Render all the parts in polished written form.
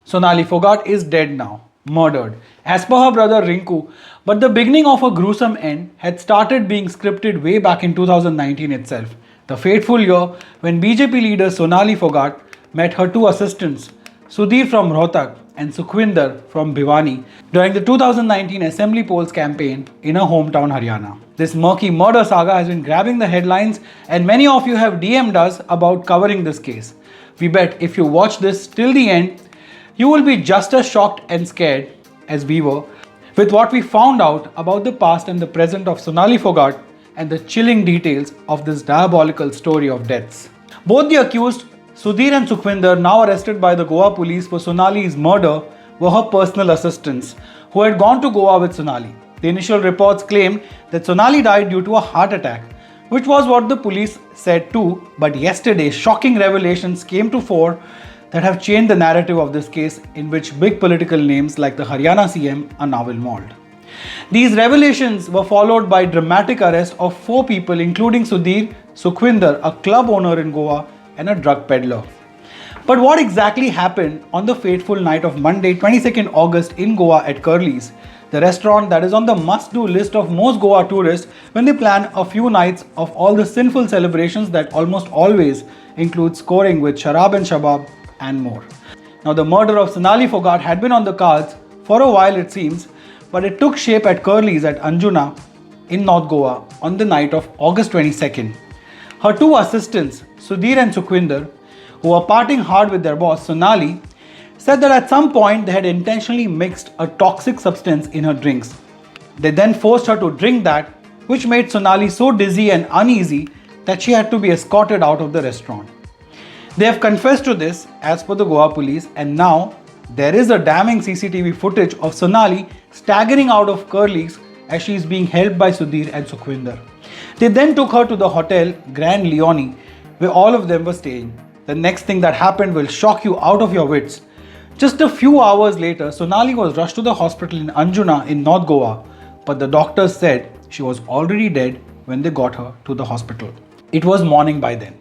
Sonali Phogat is dead now, murdered, as per her brother Rinku, but the beginning of a gruesome end had started being scripted way back in 2019 itself, the fateful year when BJP leader Sonali Phogat met her two assistants, Sudhir from Rohtak and Sukhwinder from Bhiwani, during the 2019 Assembly polls campaign in her hometown Haryana. This murky murder saga has been grabbing the headlines, and many of you have DM'd us about covering this case. We bet if you watch this till the end, you will be just as shocked and scared as we were with what we found out about the past and the present of Sonali Phogat and the chilling details of this diabolical story of deaths. Both the accused, Sudhir and Sukhwinder, now arrested by the Goa police for Sonali's murder, were her personal assistants who had gone to Goa with Sonali. The initial reports claimed that Sonali died due to a heart attack, which was what the police said too, but yesterday shocking revelations came to fore that have changed the narrative of this case, in which big political names like the Haryana CM are now involved. These revelations were followed by dramatic arrest of 4 people, including Sudhir, Sukhwinder, a club owner in Goa, and a drug peddler. But what exactly happened on the fateful night of Monday, 22nd August in Goa at Curly's, the restaurant that is on the must-do list of most Goa tourists when they plan a few nights of all the sinful celebrations that almost always include scoring with sharab and shabab and more. Now, the murder of Sonali Phogat had been on the cards for a while, it seems, but it took shape at Curly's at Anjuna in North Goa on the night of August 22nd. Her two assistants, Sudhir and Sukhwinder, who were partying hard with their boss Sonali, said that at some point they had intentionally mixed a toxic substance in her drinks. They then forced her to drink that, which made Sonali so dizzy and uneasy that she had to be escorted out of the restaurant. They have confessed to this as per the Goa police, and now there is a damning CCTV footage of Sonali staggering out of Curly's as she is being held by Sudhir and Sukhwinder. They then took her to the hotel Grand Leone, where all of them were staying. The next thing that happened will shock you out of your wits. Just a few hours later, Sonali was rushed to the hospital in Anjuna in North Goa, but the doctors said she was already dead when they got her to the hospital. It was morning by then.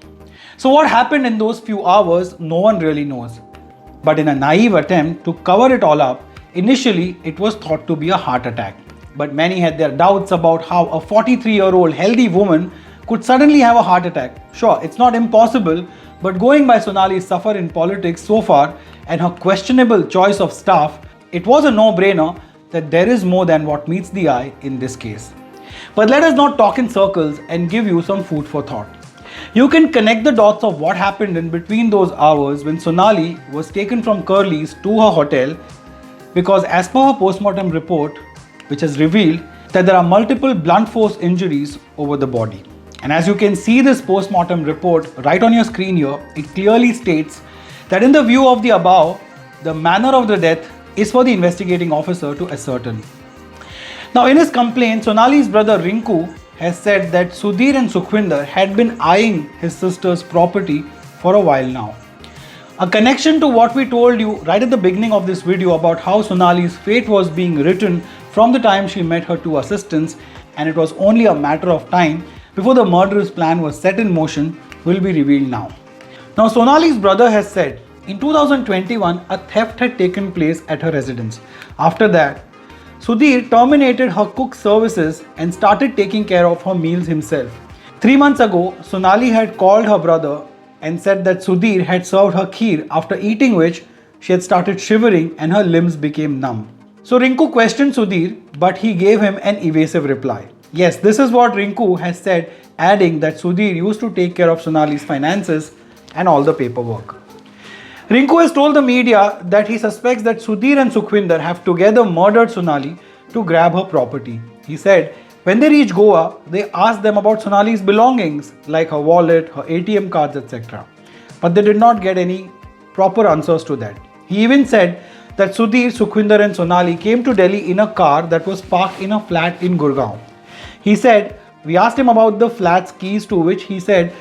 So what happened in those few hours, no one really knows. But in a naive attempt to cover it all up, initially it was thought to be a heart attack. But many had their doubts about how a 43-year-old healthy woman could suddenly have a heart attack. Sure, it's not impossible, but going by Sonali's suffer in politics so far and her questionable choice of staff, it was a no-brainer that there is more than what meets the eye in this case. But let us not talk in circles and give you some food for thought. You can connect the dots of what happened in between those hours when Sonali was taken from Curly's to her hotel, because as per her postmortem report, which has revealed that there are multiple blunt force injuries over the body. And as you can see this postmortem report right on your screen here, it clearly states that in the view of the above, the manner of the death is for the investigating officer to ascertain. Now, in his complaint, Sonali's brother Rinku has said that Sudhir and Sukhwinder had been eyeing his sister's property for a while now. A connection to what we told you right at the beginning of this video about how Sonali's fate was being written from the time she met her two assistants, and it was only a matter of time before the murderous plan was set in motion, will be revealed now. Now, Sonali's brother has said in 2021 a theft had taken place at her residence. After that, Sudhir terminated her cook services and started taking care of her meals himself. 3 months ago, Sonali had called her brother and said that Sudhir had served her kheer, after eating which she had started shivering and her limbs became numb. So Rinku questioned Sudhir, but he gave him an evasive reply. Yes, this is what Rinku has said, adding that Sudhir used to take care of Sonali's finances and all the paperwork. Rinku has told the media that he suspects that Sudhir and Sukhwinder have together murdered Sonali to grab her property. He said when they reached Goa, they asked them about Sonali's belongings like her wallet, her ATM cards, etc. But they did not get any proper answers to that. He even said that Sudhir, Sukhwinder and Sonali came to Delhi in a car that was parked in a flat in Gurgaon. He said, we asked him about the flat's keys, to which he said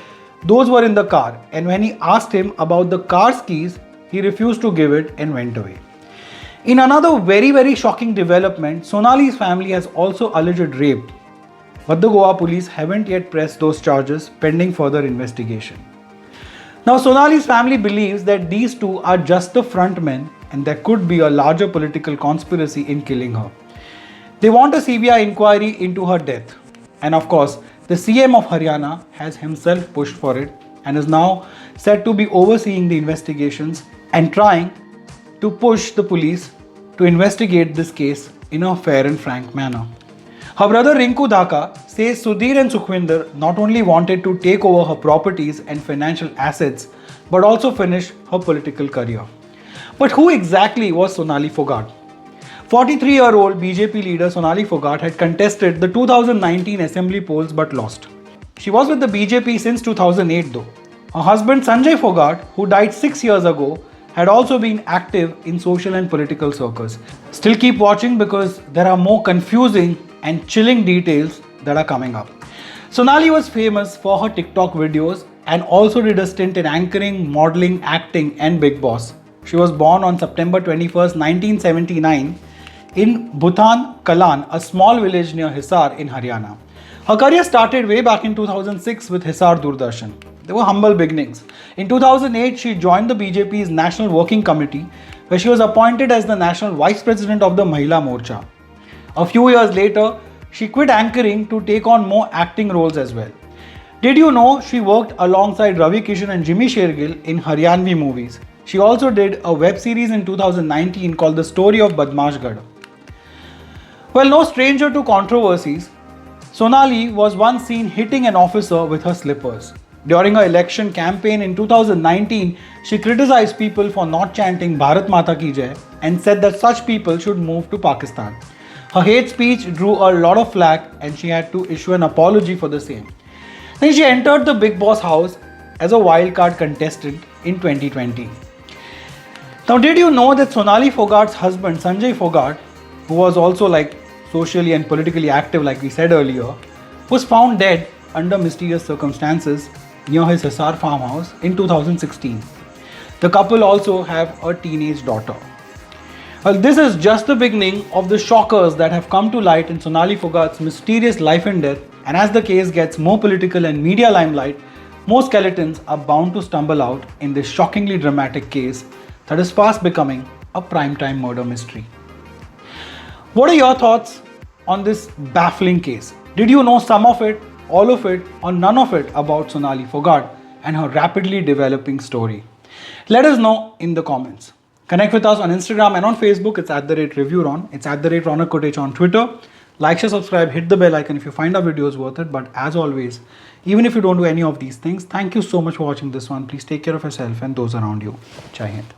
those were in the car, and when he asked him about the car's keys, he refused to give it and went away. In another very shocking development, Sonali's family has also alleged rape, but the Goa police haven't yet pressed those charges, pending further investigation. Now, Sonali's family believes that these two are just the front men and there could be a larger political conspiracy in killing her. They want a CBI inquiry into her death. And of course, the CM of Haryana has himself pushed for it and is now said to be overseeing the investigations and trying to push the police to investigate this case in a fair and frank manner. Her brother Rinku Dhaka says Sudhir and Sukhwinder not only wanted to take over her properties and financial assets, but also finish her political career. But who exactly was Sonali Phogat? 43-year-old BJP leader Sonali Phogat had contested the 2019 assembly polls but lost. She was with the BJP since 2008 though. Her husband Sanjay Phogat, who died 6 years ago, had also been active in social and political circles. Still keep watching because there are more confusing and chilling details that are coming up. Sonali was famous for her TikTok videos and also did a stint in anchoring, modeling, acting and Bigg Boss. She was born on September 21st, 1979 in Bhutan, Kalan, a small village near Hisar in Haryana. Her career started way back in 2006 with Hisar Doordarshan. They were humble beginnings. In 2008, she joined the BJP's National Working Committee, where she was appointed as the National Vice President of the Mahila Morcha. A few years later, she quit anchoring to take on more acting roles as well. Did you know she worked alongside Ravi Kishan and Jimmy Shergill in Haryanvi movies? She also did a web series in 2019 called The Story of Badmashgarh. Well, no stranger to controversies, Sonali was once seen hitting an officer with her slippers. During her election campaign in 2019, she criticized people for not chanting Bharat Mata Ki Jai and said that such people should move to Pakistan. Her hate speech drew a lot of flack and she had to issue an apology for the same. Then she entered the Bigg Boss house as a wildcard contestant in 2020. Now, did you know that Sonali Phogat's husband Sanjay Phogat, who was also socially and politically active like we said earlier, was found dead under mysterious circumstances near his Hisar farmhouse in 2016. The couple also have a teenage daughter. Well, this is just the beginning of the shockers that have come to light in Sonali Phogat's mysterious life and death, and as the case gets more political and media limelight, more skeletons are bound to stumble out in this shockingly dramatic case that is fast becoming a primetime murder mystery. What are your thoughts on this baffling case? Did you know some of it, all of it, or none of it about Sonali Phogat and her rapidly developing story? Let us know in the comments. Connect with us on Instagram and on Facebook. It's @ReviewRon. It's @RonakKotech on Twitter. Like, share, subscribe, hit the bell icon if you find our videos worth it. But as always, even if you don't do any of these things, thank you so much for watching this one. Please take care of yourself and those around you. Jai Hind.